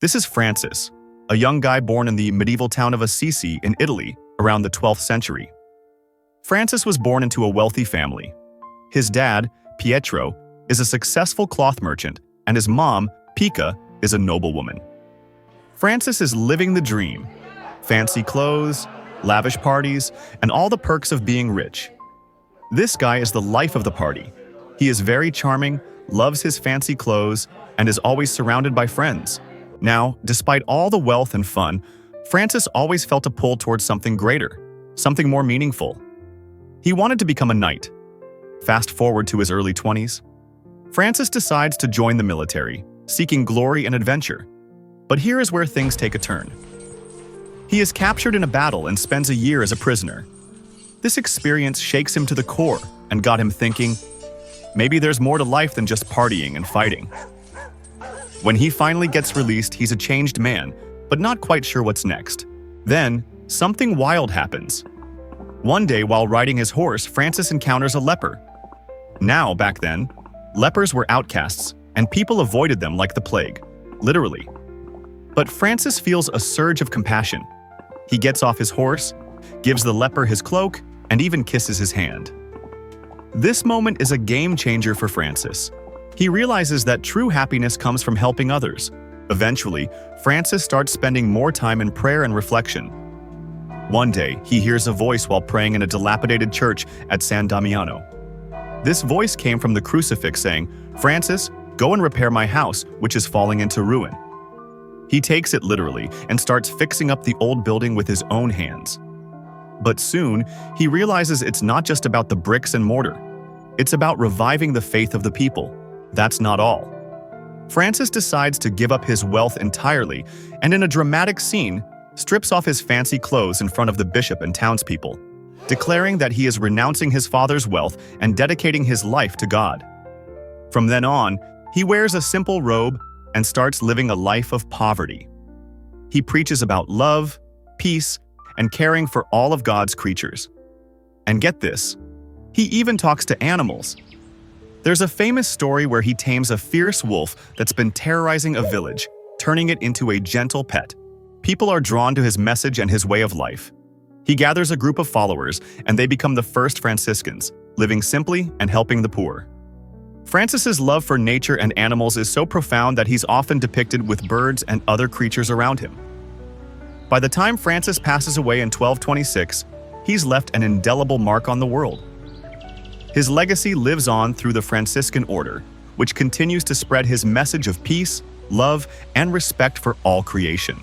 This is Francis, a young guy born in the medieval town of Assisi in Italy around the 12th century. Francis was born into a wealthy family. His dad, Pietro, is a successful cloth merchant, and his mom, Pica, is a noblewoman. Francis is living the dream: fancy clothes, lavish parties, and all the perks of being rich. This guy is the life of the party. He is very charming, loves his fancy clothes, and is always surrounded by friends. Now, despite all the wealth and fun, Francis always felt a pull towards something greater, something more meaningful. He wanted to become a knight. Fast forward to his early 20s. Francis decides to join the military, seeking glory and adventure. But here is where things take a turn. He is captured in a battle and spends a year as a prisoner. This experience shakes him to the core and got him thinking, maybe there's more to life than just partying and fighting. When he finally gets released, he's a changed man, but not quite sure what's next. Then, something wild happens. One day, while riding his horse, Francis encounters a leper. Now, back then, lepers were outcasts, and people avoided them like the plague, literally. But Francis feels a surge of compassion. He gets off his horse, gives the leper his cloak, and even kisses his hand. This moment is a game changer for Francis. He realizes that true happiness comes from helping others. Eventually, Francis starts spending more time in prayer and reflection. One day, he hears a voice while praying in a dilapidated church at San Damiano. This voice came from the crucifix saying, "Francis, go and repair my house, which is falling into ruin." He takes it literally and starts fixing up the old building with his own hands. But soon, he realizes it's not just about the bricks and mortar. It's about reviving the faith of the people. That's not all. Francis decides to give up his wealth entirely, and in a dramatic scene, strips off his fancy clothes in front of the bishop and townspeople, declaring that he is renouncing his father's wealth and dedicating his life to God. From then on, he wears a simple robe and starts living a life of poverty. He preaches about love, peace, and caring for all of God's creatures. And get this, he even talks to animals. There's a famous story where he tames a fierce wolf that's been terrorizing a village, turning it into a gentle pet. People are drawn to his message and his way of life. He gathers a group of followers, and they become the first Franciscans, living simply and helping the poor. Francis's love for nature and animals is so profound that he's often depicted with birds and other creatures around him. By the time Francis passes away in 1226, he's left an indelible mark on the world. His legacy lives on through the Franciscan order, which continues to spread his message of peace, love, and respect for all creation.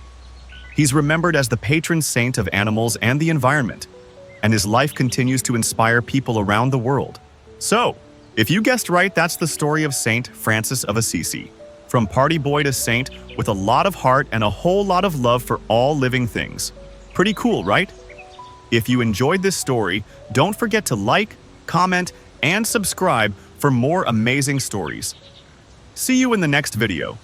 He's remembered as the patron saint of animals and the environment, and his life continues to inspire people around the world. So, if you guessed right, that's the story of Saint Francis of Assisi. From party boy to saint, with a lot of heart and a whole lot of love for all living things. Pretty cool, right? If you enjoyed this story, don't forget to like, comment, and subscribe for more amazing stories. See you in the next video.